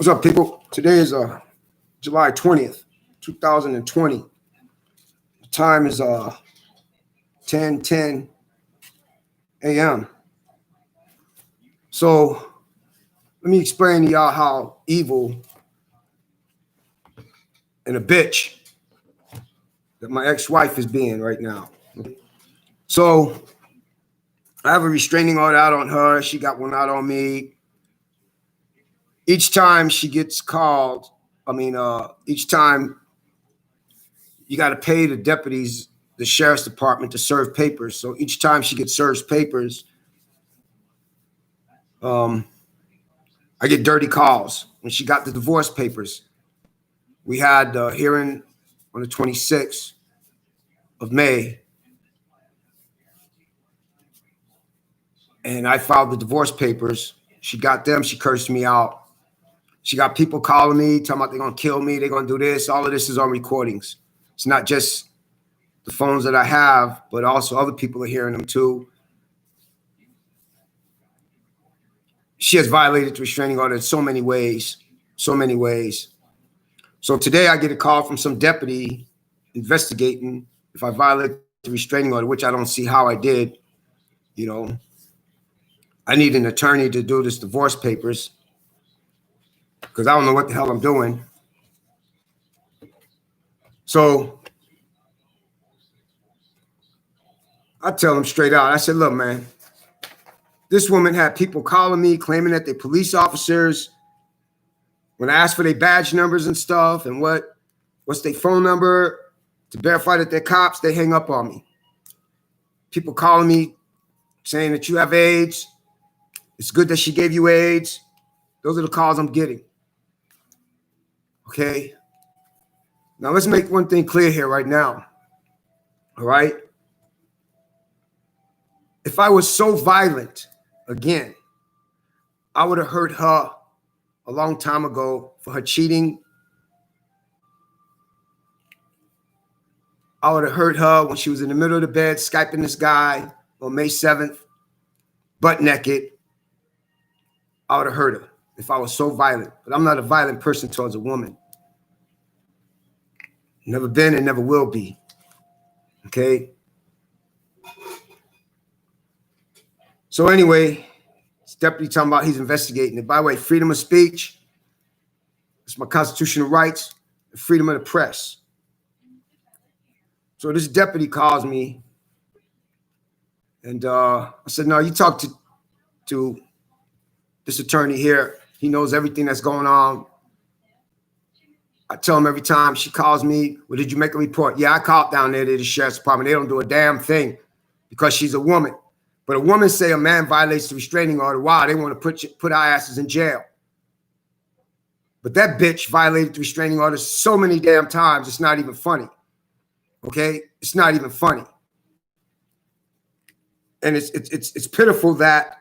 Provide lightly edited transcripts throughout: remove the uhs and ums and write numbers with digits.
What's up, people? Today is July 20th, 2020. The time is 10:10 a.m. So let me explain to y'all how evil and a bitch that my ex-wife is being right now. So I have a restraining order out on her. She got one out on me. Each time she gets called, each time you got to pay the deputies, the sheriff's department, to serve papers. So each time she gets served papers, I get dirty calls. When she got the divorce papers, we had a hearing on the 26th of May, and I filed the divorce papers. She got them. She cursed me out. She got people calling me, talking about they're going to kill me, they're going to do this. All of this is on recordings. It's not just the phones that I have, but also other people are hearing them too. She has violated the restraining order in so many ways, so many ways. So today I get a call from some deputy investigating if I violate the restraining order, which I don't see how I did. You know, I need an attorney to do this divorce papers because I don't know what the hell I'm doing. So I tell him straight out. I said, look, man, this woman had people calling me, claiming that they're police officers. When I asked for their badge numbers and stuff and what's their phone number to verify that they're cops, they hang up on me. People calling me saying that you have AIDS. It's good that she gave you AIDS. Those are the calls I'm getting. Okay? Now let's make one thing clear here right now. All right? If I was so violent again, I would have hurt her a long time ago for her cheating. I would have hurt her when she was in the middle of the bed Skyping this guy on May 7th, butt naked. I would have hurt her if I was so violent. But I'm not a violent person towards a woman. Never been and never will be. Okay? So anyway, this deputy talking about he's investigating it. By the way, freedom of speech, it's my constitutional rights, and freedom of the press. So this deputy calls me, and I said, no, you talk to this attorney here. He knows everything that's going on. I tell him every time she calls me, well, did you make a report? Yeah, I called down there to the sheriff's department. They don't do a damn thing because she's a woman. But a woman say a man violates the restraining order. Wow, they want to put our asses in jail. But that bitch violated the restraining order so many damn times, it's not even funny. Okay? It's not even funny. And it's pitiful that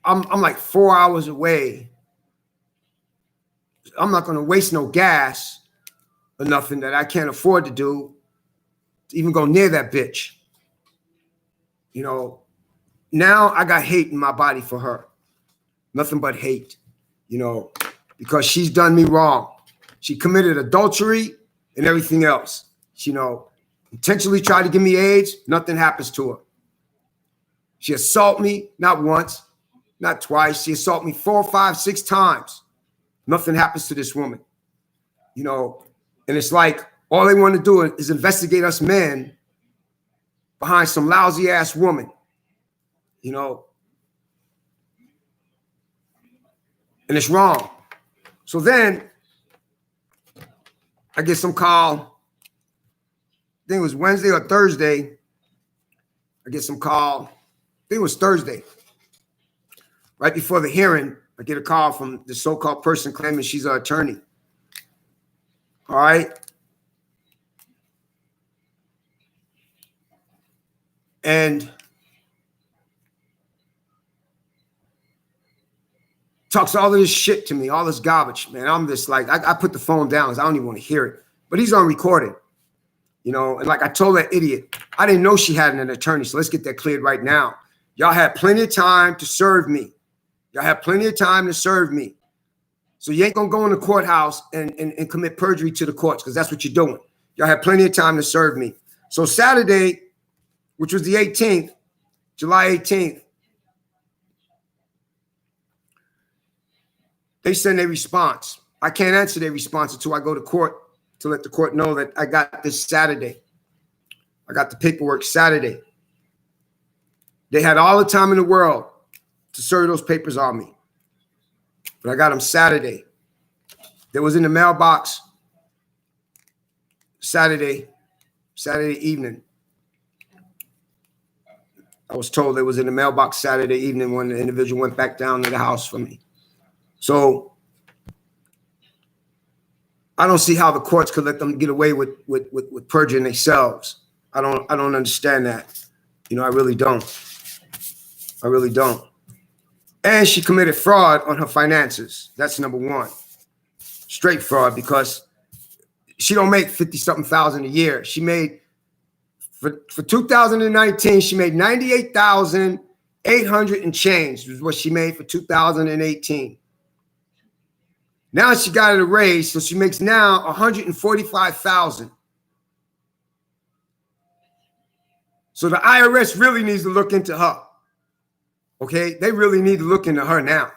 I'm like 4 hours away. I'm not going to waste no gas or nothing that I can't afford to do to even go near that bitch. You know, now I got hate in my body for her. Nothing but hate, you know, because she's done me wrong. She committed adultery and everything else. She, you know, intentionally tried to give me AIDS. Nothing happens to her. She assaulted me, not once, not twice. She assaulted me 4, 5, 6 times. Nothing happens to this woman, you know, and it's like all they want to do is investigate us men behind some lousy ass woman, you know, and it's wrong. So then I get some call, I think it was Wednesday or Thursday. I get some call, I think it was Thursday. Right before the hearing, I get a call from the so-called person claiming she's an attorney. All right. And talks all of this shit to me, all this garbage, man. I'm just like, I put the phone down because I don't even want to hear it. But he's on recording, you know. And like I told that idiot, I didn't know she had an attorney. So let's get that cleared right now. Y'all had plenty of time to serve me. Y'all have plenty of time to serve me. So you ain't going to go in the courthouse and commit perjury to the courts, because that's what you're doing. Y'all have plenty of time to serve me. So Saturday, which was the 18th, July 18th, they send a response. I can't answer their response until I go to court to let the court know that I got this Saturday. I got the paperwork Saturday. They had all the time in the world to serve those papers on me, but I got them Saturday. They was in the mailbox Saturday evening. I was told it was in the mailbox Saturday evening when the individual went back down to the house for me. So I don't see how the courts could let them get away with perjuring themselves. I don't understand that. You know, I really don't. I really don't. And she committed fraud on her finances. That's number one. Straight fraud, because she don't make 50-something thousand a year. She made, for 2019, she made $98,800 and change was what she made for 2018. Now she got it a raise, so she makes now $145,000. So the IRS really needs to look into her. Okay, they really need to look into her now,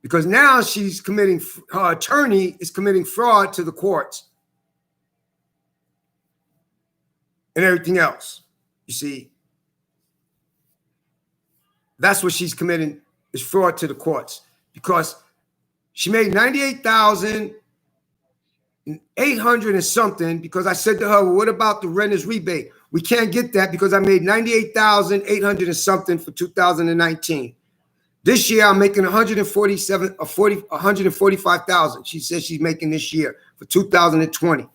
because now she's committing, her attorney is committing fraud to the courts and everything else. You see, that's what she's committing, is fraud to the courts, because she made $98,800 and something, because I said to her, well, what about the renter's rebate? We can't get that because I made $98,800 and something for 2019. This year I'm making $145,000. She says she's making this year for 2020.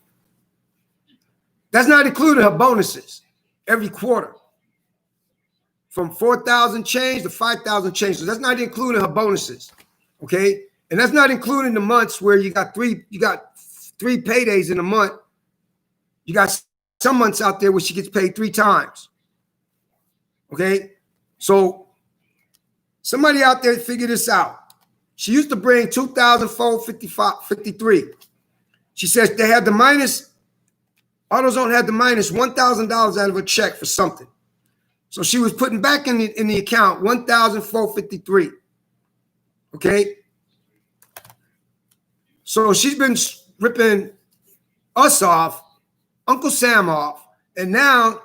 That's not including her bonuses every quarter, from 4,000 change to 5,000 change. So that's not including her bonuses. Okay. And that's not including the months where you got three paydays in a month. You got some months out there where she gets paid 3 times. Okay. So somebody out there figure this out. She used to bring $2,453. She says they had the minus, AutoZone had the minus $1,000 out of a check for something. So she was putting back in the account $1,453. Okay. So she's been ripping us off, Uncle Sam off, and now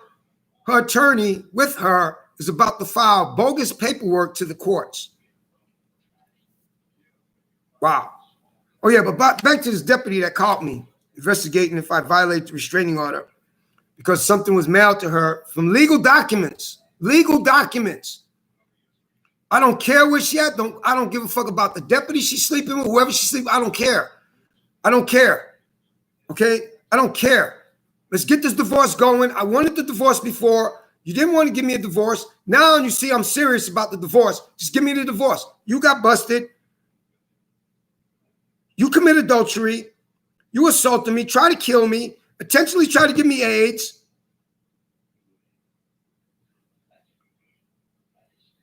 her attorney with her is about to file bogus paperwork to the courts. Wow. Oh, yeah, but back to this deputy that caught me investigating if I violated the restraining order, because something was mailed to her from legal documents. Legal documents. I don't care where she at. I don't give a fuck about the deputy she's sleeping with, whoever she's sleeping with. I don't care. I don't care. Okay? I don't care. Let's get this divorce going. I wanted the divorce before. You didn't want to give me a divorce. Now you see I'm serious about the divorce. Just give me the divorce. You got busted. You commit adultery. You assaulted me, try to kill me, potentially try to give me AIDS.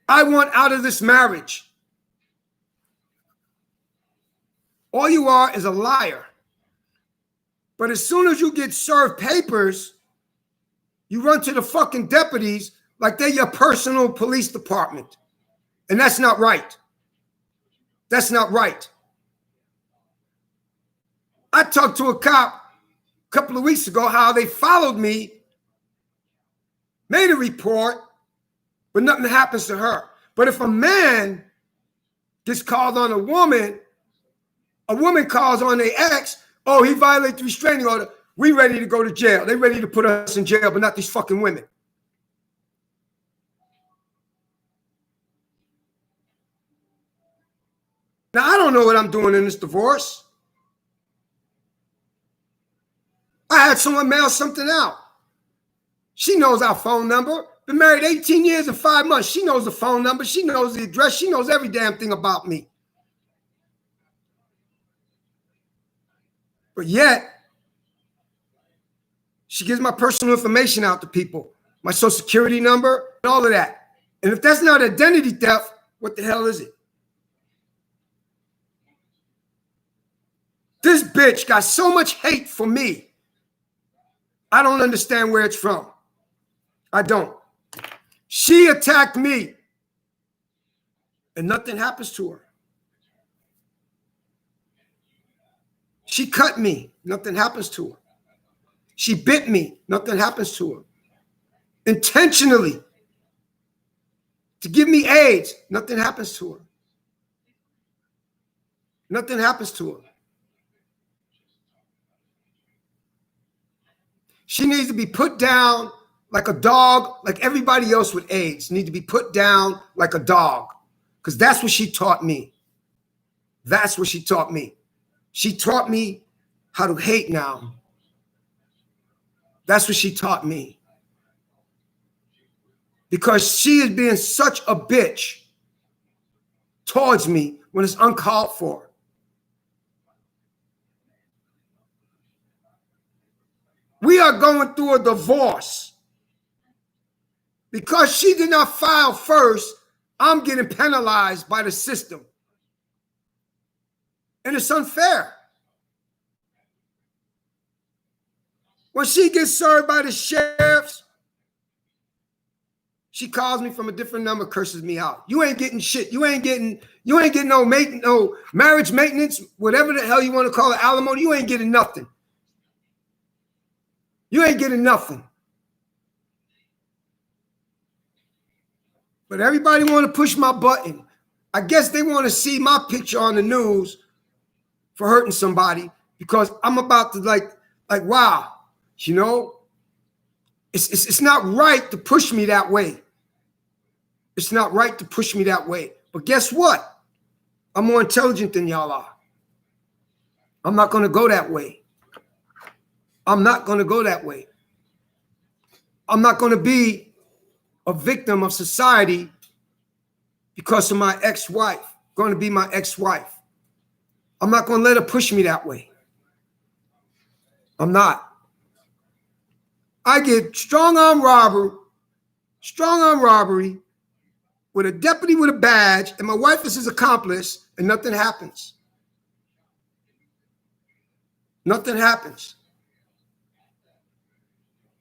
I want out of this marriage. All you are is a liar. But as soon as you get served papers, you run to the fucking deputies like they're your personal police department. And that's not right. That's not right. I talked to a cop a couple of weeks ago how they followed me, made a report, but nothing happens to her. But if a man gets called on a woman calls on their ex, oh, he violated the restraining order, we ready to go to jail. They ready to put us in jail, but not these fucking women. Now, I don't know what I'm doing in this divorce. I had someone mail something out. She knows our phone number. Been married 18 years and 5 months. She knows the phone number. She knows the address. She knows every damn thing about me. But yet, she gives my personal information out to people, my social security number and all of that. And if that's not identity theft, what the hell is it? This bitch got so much hate for me. I don't understand where it's from. I don't. She attacked me, and nothing happens to her. She cut me, nothing happens to her. She bit me, nothing happens to her. Intentionally, to give me AIDS, nothing happens to her. Nothing happens to her. She needs to be put down like a dog, like everybody else with AIDS. Need to be put down like a dog, because that's what she taught me. That's what she taught me. She taught me how to hate now. That's what she taught me. Because she is being such a bitch towards me when it's uncalled for. We are going through a divorce. Because she did not file first, I'm getting penalized by the system. And it's unfair. When she gets served by the sheriffs, she calls me from a different number, curses me out. You ain't getting shit. You ain't getting no marriage maintenance, whatever the hell you want to call it, alimony. You ain't getting nothing. You ain't getting nothing. But everybody want to push my button. I guess they want to see my picture on the news for hurting somebody, because I'm about to like wow, you know, it's not right to push me that way. It's not right to push me that way. But guess what? I'm more intelligent than y'all are. I'm not going to go that way. I'm not going to go that way. I'm not going to be a victim of society because of my ex-wife. Going to be my ex-wife. I'm not going to let her push me that way. I'm not. I get strong-arm robbery with a deputy with a badge, and my wife is his accomplice, and nothing happens. Nothing happens.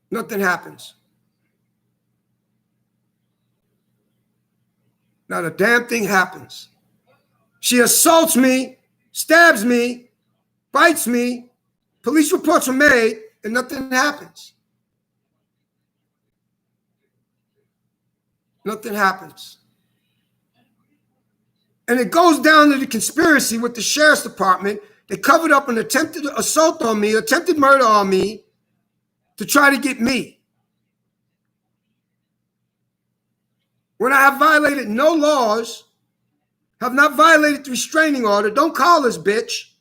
Nothing happens. Not a damn thing happens. She assaults me, stabs me, bites me, police reports are made, and nothing happens. Nothing happens. And it goes down to the conspiracy with the sheriff's department. They covered up an attempted assault on me, attempted murder on me, to try to get me. When I have violated no laws, have not violated the restraining order, don't call us bitch.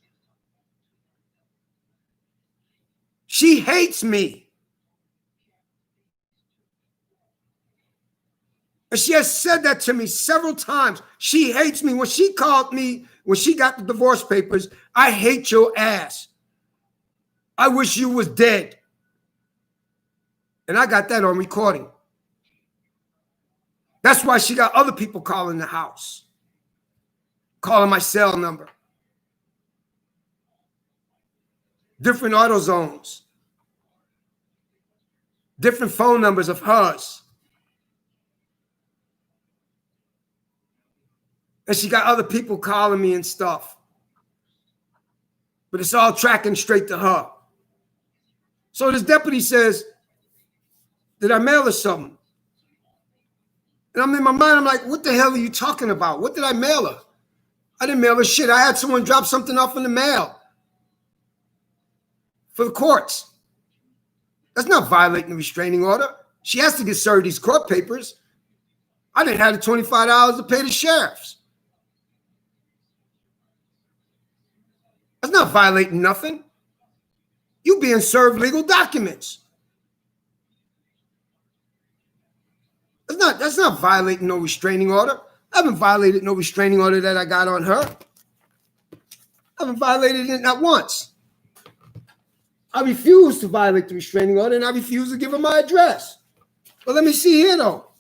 She hates me. And she has said that to me several times. She hates me. When she called me, when she got the divorce papers, I hate your ass. I wish you was dead. And I got that on recording. That's why she got other people calling the house, calling my cell number. Different auto zones. Different phone numbers of hers. And she got other people calling me and stuff. But it's all tracking straight to her. So this deputy says, did I mail her something? And I'm in my mind, I'm like, what the hell are you talking about? What did I mail her? I didn't mail her shit. I had someone drop something off in the mail for the courts. That's not violating the restraining order. She has to get served these court papers. I didn't have the $25 to pay the sheriffs. That's not violating nothing. You being served legal documents. That's not violating no restraining order. I haven't violated no restraining order that I got on her. I haven't violated it not once. I refuse to violate the restraining order, and I refuse to give her my address. But let me see here, though.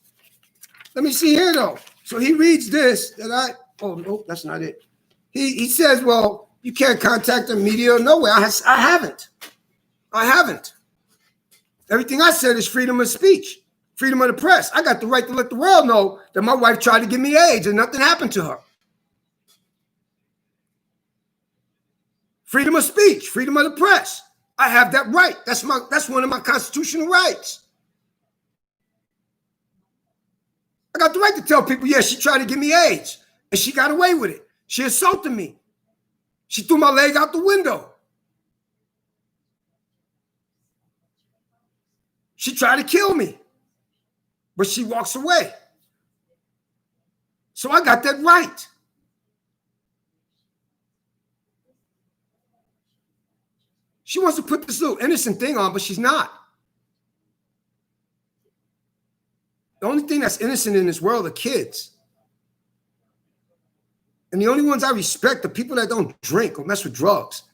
So he reads this, oh, no, that's not it. He says, well, You can't contact the media. No way. I haven't. I haven't. Everything I said is freedom of speech, freedom of the press. I got the right to let the world know that my wife tried to give me AIDS and nothing happened to her. Freedom of speech, freedom of the press. I have that right. That's one of my constitutional rights. I got the right to tell people, yeah, she tried to give me AIDS and she got away with it. She assaulted me. She threw my leg out the window. She tried to kill me, but she walks away. So I got that right. She wants to put this little innocent thing on, but she's not. The only thing that's innocent in this world are kids. And the only ones I respect are people that don't drink or mess with drugs.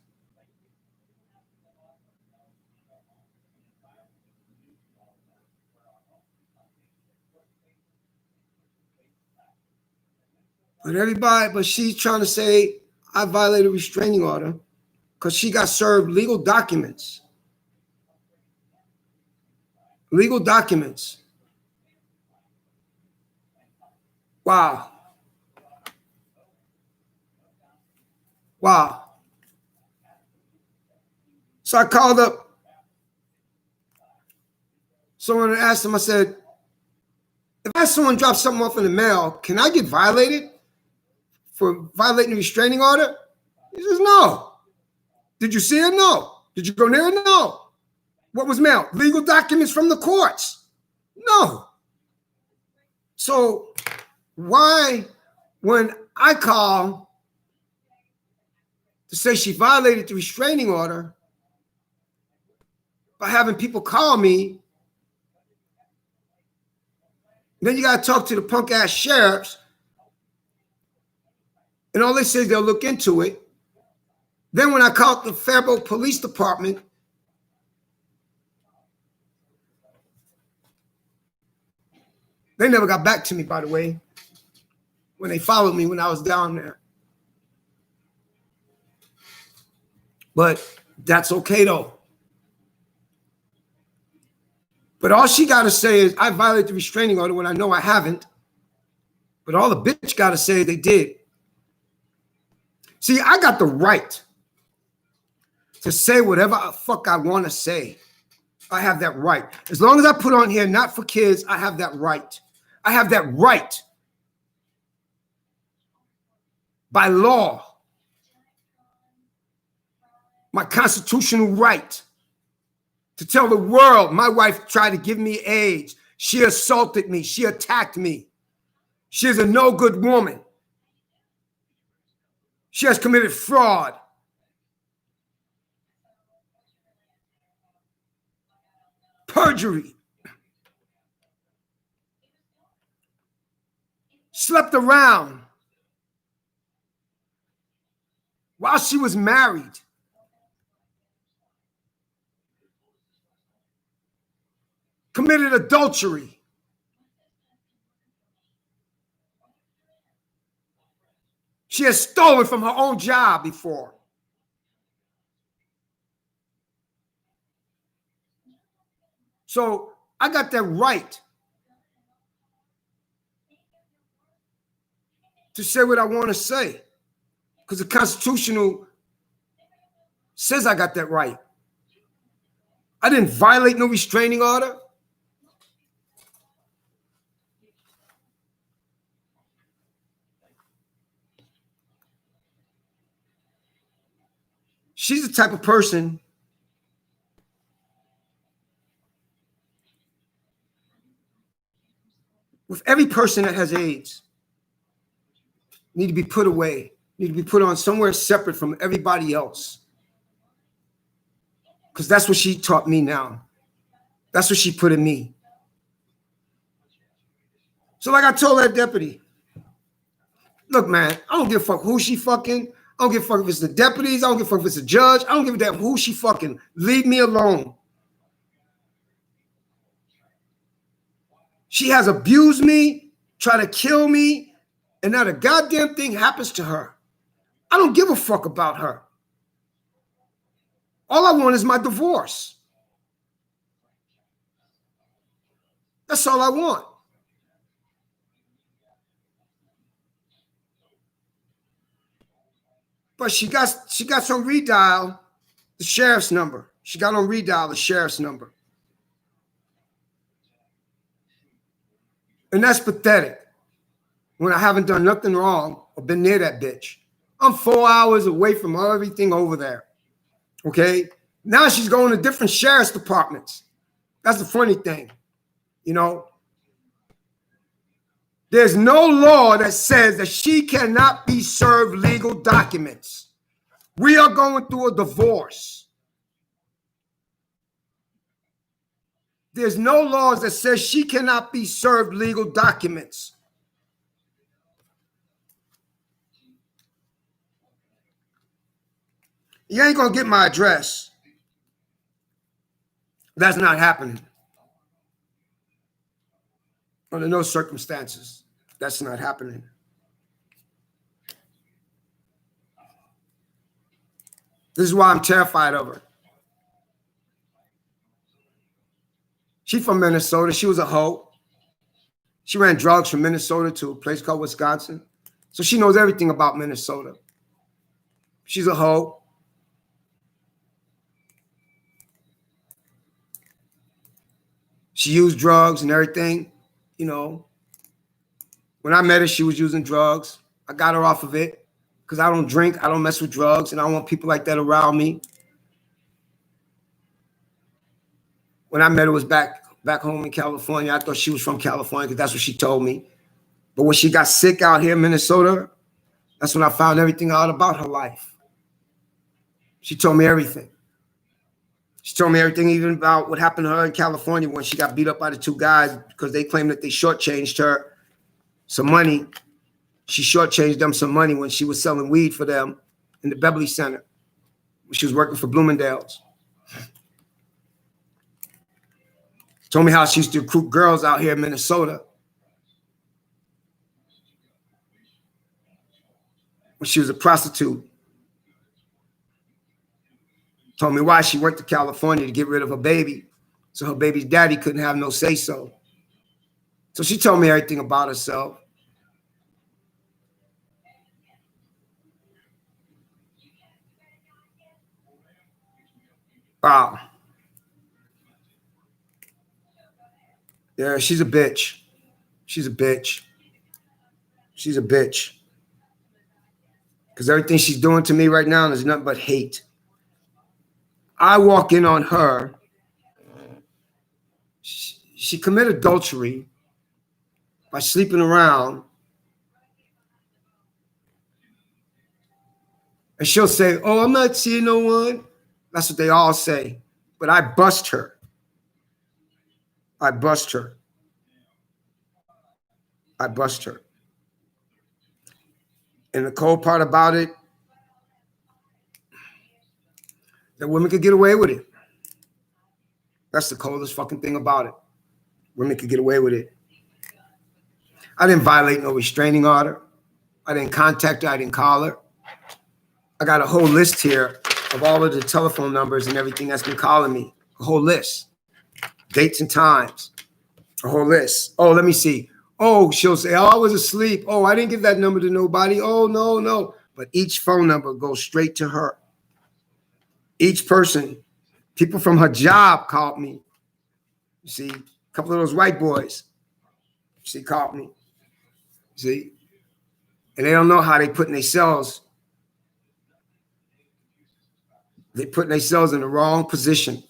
But she's trying to say I violated a restraining order because she got served legal documents. Legal documents. Wow. Wow. So I called up someone and asked him, I said, if I had someone drop something off in the mail, can I get violated for violating the restraining order? He says, no. Did you see it? No. Did you go near it? No. What was mailed? Legal documents from the courts? No. So why, when I call to say she violated the restraining order by having people call me, then you got to talk to the punk ass sheriffs, and all they say is they'll look into it. Then when I called the Faribault Police Department, they never got back to me, by the way, when they followed me when I was down there. But that's okay, though. But all she got to say is, I violated the restraining order when I know I haven't. But all the bitch got to say they did. See, I got the right to say whatever the fuck I want to say. I have that right. As long as I put on here, not for kids, I have that right. I have that right by law. My constitutional right to tell the world my wife tried to give me AIDS. She assaulted me. She attacked me. She is a no good woman. She has committed fraud. Perjury. Slept around while she was married. Committed adultery. She has stolen from her own job before. So I got that right to say what I want to say because the Constitution says I got that right. I didn't violate no restraining order. She's the type of person with every person that has AIDS need to be put away, need to be put on somewhere separate from everybody else. Because that's what she taught me now. That's what she put in me. So like I told that deputy, look, man, I don't give a fuck who she fucking. I don't give a fuck if it's the deputies. I don't give a fuck if it's a judge. I don't give a damn who she fucking. Leave me alone. She has abused me, tried to kill me, and not a goddamn thing happens to her. I don't give a fuck about her. All I want is my divorce. That's all I want. But she got some redial the sheriff's number. She got on redial the sheriff's number. And that's pathetic when I haven't done nothing wrong or been near that bitch. I'm 4 hours away from everything over there. Okay? Now she's going to different sheriff's departments. That's the funny thing. You know? There's no law that says that she cannot be served legal documents. We are going through a divorce. There's no laws that says she cannot be served legal documents. You ain't gonna get my address. That's not happening. Under no circumstances, that's not happening. This is why I'm terrified of her. She's from Minnesota. She was a hoe. She ran drugs from Minnesota to a place called Wisconsin. So she knows everything about Minnesota. She's a hoe. She used drugs and everything. You know, when I met her, she was using drugs. I got her off of it because I don't drink. I don't mess with drugs. And I don't want people like that around me. When I met her, it was back home in California. I thought she was from California because that's what she told me. But when she got sick out here in Minnesota, that's when I found everything out about her life. She told me everything. She told me everything, even about what happened to her in California when she got beat up by the two guys because they claimed that they shortchanged her some money. She shortchanged them some money when she was selling weed for them in the Beverly Center. She was working for Bloomingdale's. Told me how she used to recruit girls out here in Minnesota. When she was a prostitute. Told me why she went to California to get rid of her baby. So her baby's daddy couldn't have no say-so. So she told me everything about herself. Wow. Yeah, she's a bitch. She's a bitch. She's a bitch. Because everything she's doing to me right now is nothing but hate. I walk in on her. She committed adultery by sleeping around. And she'll say, oh, I'm not seeing no one. That's what they all say. But I bust her. I bust her. I bust her. And the cold part about it, that women could get away with it. That's the coldest fucking thing about it. Women could get away with it. I didn't violate no restraining order. I didn't contact her. I didn't call her. I got a whole list here of all of the telephone numbers and everything that's been calling me. A whole list. Dates and times. A whole list. Oh, let me see. Oh, she'll say, oh, I was asleep. Oh, I didn't give that number to nobody. Oh, no. But each phone number goes straight to her. Each person, people from her job called me. You see, a couple of those white boys, she called me. See? And they don't know how they put in themselves. They put themselves in the wrong position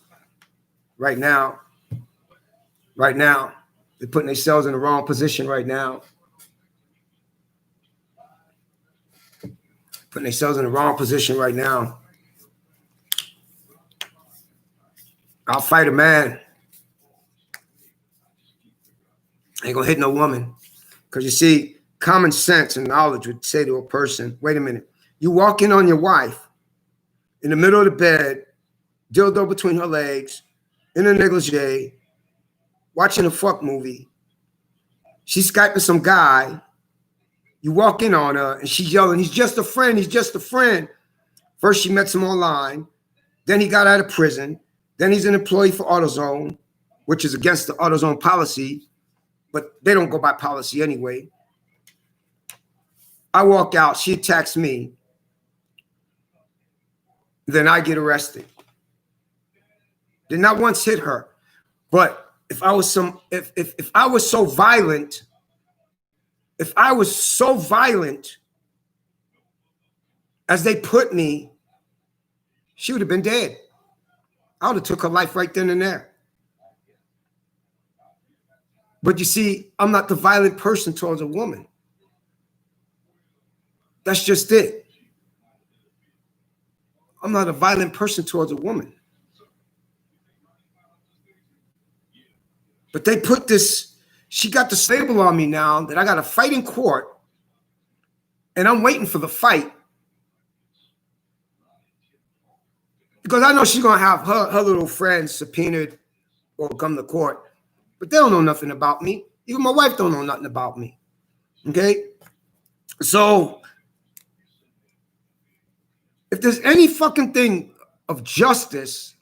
right now. Right now. They're putting themselves in the wrong position right now. Putting themselves in the wrong position right now. I'll fight a man. I ain't gonna hit no woman. Because you see, common sense and knowledge would say to a person, wait a minute, you walk in on your wife in the middle of the bed, dildo between her legs, in a negligee, watching a fuck movie. She's Skyping some guy. You walk in on her and she's yelling, he's just a friend, he's just a friend. First she met him online. Then he got out of prison. Then he's an employee for AutoZone, which is against the AutoZone policy, but they don't go by policy anyway. I walk out. She attacks me. Then I get arrested. Did not once hit her, but if I was so violent, as they put me, she would have been dead. I would have took her life right then and there. But you see, I'm not the violent person towards a woman. That's just it. I'm not a violent person towards a woman. But they put this, she got this label on me now that I got to fight in court, and I'm waiting for the fight. Because I know she's going to have her little friends subpoenaed or come to court. But they don't know nothing about me. Even my wife don't know nothing about me. Okay? So, if there's any fucking thing of justice,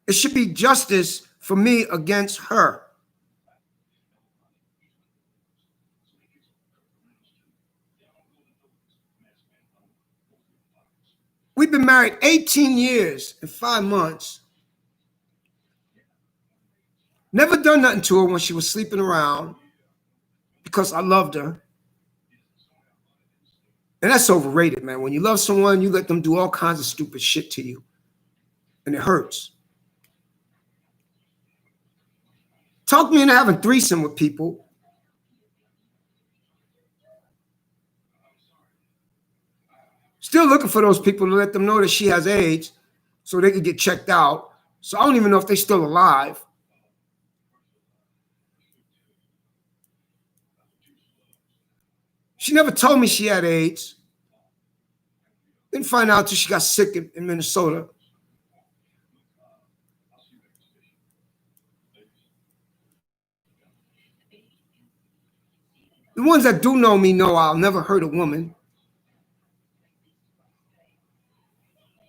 it should be justice for me against her. We've been married 18 years and 5 months. Never done nothing to her when she was sleeping around because I loved her. And that's overrated, man. When you love someone, you let them do all kinds of stupid shit to you. And it hurts. Talk me into having threesome with people. Still looking for those people to let them know that she has AIDS so they can get checked out. So I don't even know if they're still alive. She never told me she had AIDS. Didn't find out until she got sick in Minnesota. The ones that do know me know I'll never hurt a woman.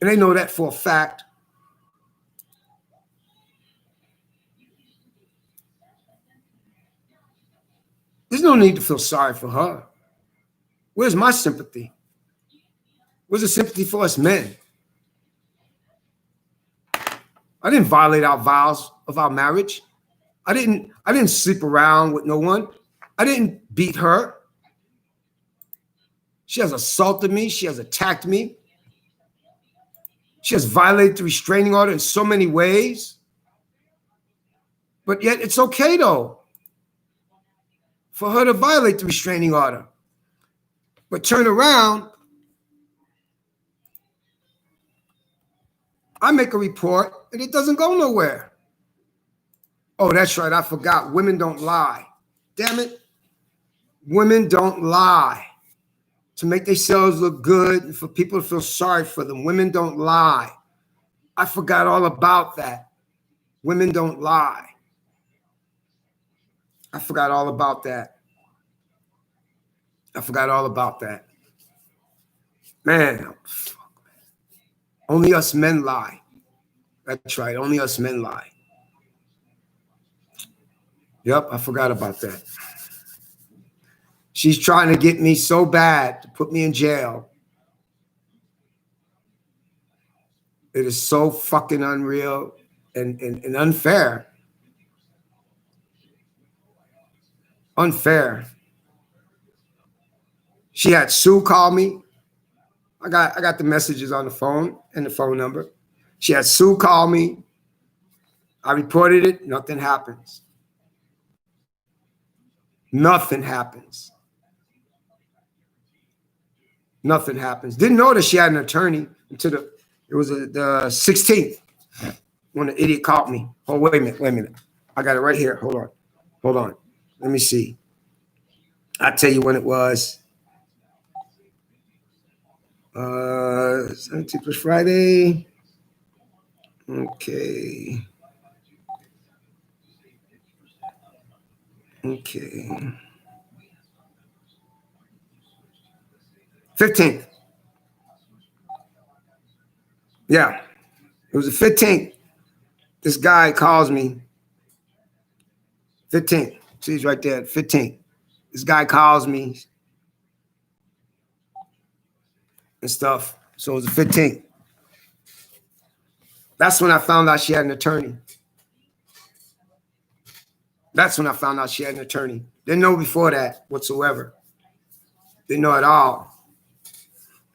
And they know that for a fact. There's no need to feel sorry for her. Where's my sympathy? Where's the sympathy for us men? I didn't violate our vows of our marriage. I didn't sleep around with no one. I didn't beat her. She has assaulted me. She has attacked me. She has violated the restraining order in so many ways. But yet it's okay, though, for her to violate the restraining order. But turn around, I make a report, and it doesn't go nowhere. Oh, that's right. I forgot. Women don't lie. Damn it. Women don't lie. To make themselves look good and for people to feel sorry for them. Women don't lie. I forgot all about that. Women don't lie. I forgot all about that. I forgot all about that. Man, only us men lie. That's right. Only us men lie. Yep, I forgot about that. She's trying to get me so bad to put me in jail. It is so fucking unreal and unfair. Unfair. She had Sue call me. I got the messages on the phone and the phone number. She had Sue call me. I reported it. Nothing happens. Nothing happens. Nothing happens. Didn't know that she had an attorney until it was the 16th when the idiot called me. Oh, wait a minute. I got it right here. Hold on. Let me see. I'll tell you when it was. 17th was Friday. Okay. 15th. Yeah, it was the 15th. This guy calls me. 15th. See, he's right there. 15th. This guy calls me and stuff. So it was the 15th. That's when I found out she had an attorney. That's when I found out she had an attorney. Didn't know before that whatsoever. Didn't know at all.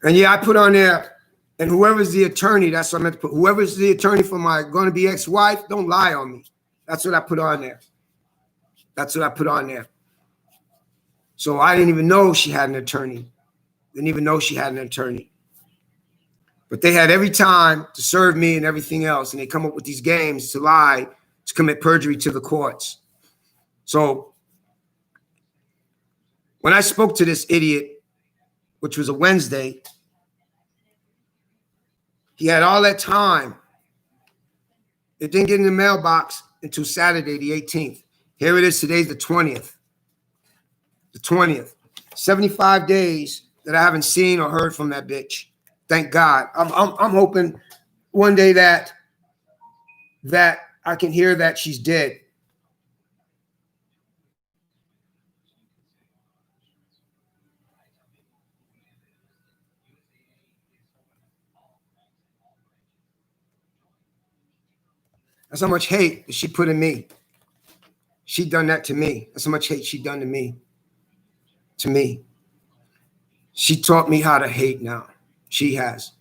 And yeah, I put on there, and whoever's the attorney, that's what I meant to put. Whoever's the attorney for my going to be ex-wife, don't lie on me. That's what I put on there. That's what I put on there. So I didn't even know she had an attorney. Didn't even know she had an attorney. But they had every time to serve me and everything else, and they come up with these games to lie, to commit perjury to the courts. So when I spoke to this idiot, which was a Wednesday, he had all that time. It didn't get in the mailbox until Saturday, the 18th. Here it is. Today's the 20th. The 20th. 75 days that I haven't seen or heard from that bitch. Thank God. I'm hoping one day that I can hear that she's dead. That's how much hate that she put in me. She done that to me. That's how much hate she done to me. To me. She taught me how to hate now. She has.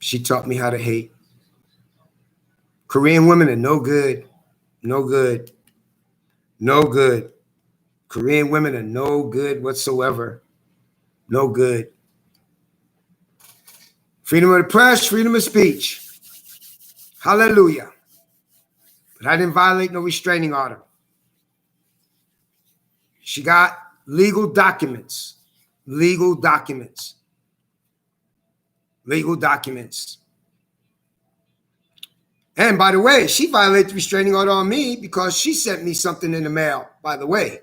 She taught me how to hate. Korean women are no good. No good. No good. Korean women are no good whatsoever. No good. Freedom of the press, freedom of speech. Hallelujah. But I didn't violate no restraining order. She got legal documents. Legal documents. Legal documents. And by the way, she violated the restraining order on me because she sent me something in the mail, by the way.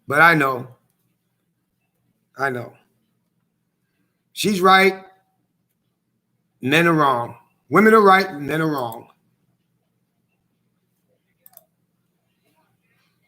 But I know. I know. She's right. Men are wrong. Women are right. Men are wrong.